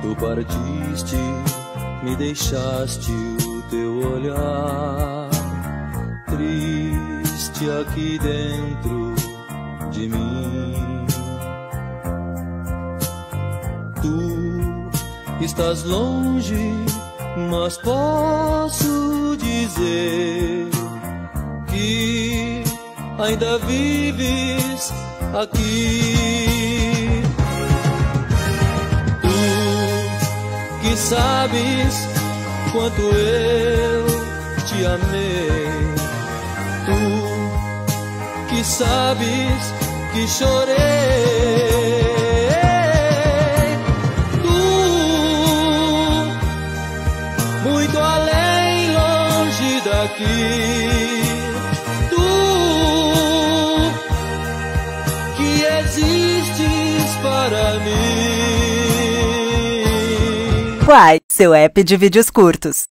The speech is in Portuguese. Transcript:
tu partiste, me deixaste o teu olhar triste aqui dentro de mim. Tu estás longe, mas posso dizer que ainda vives aqui. Tu que sabes quanto eu te amei, tu que sabes que chorei, tu muito além, longe daqui, tu que existes para mim. Quai, seu app de vídeos curtos.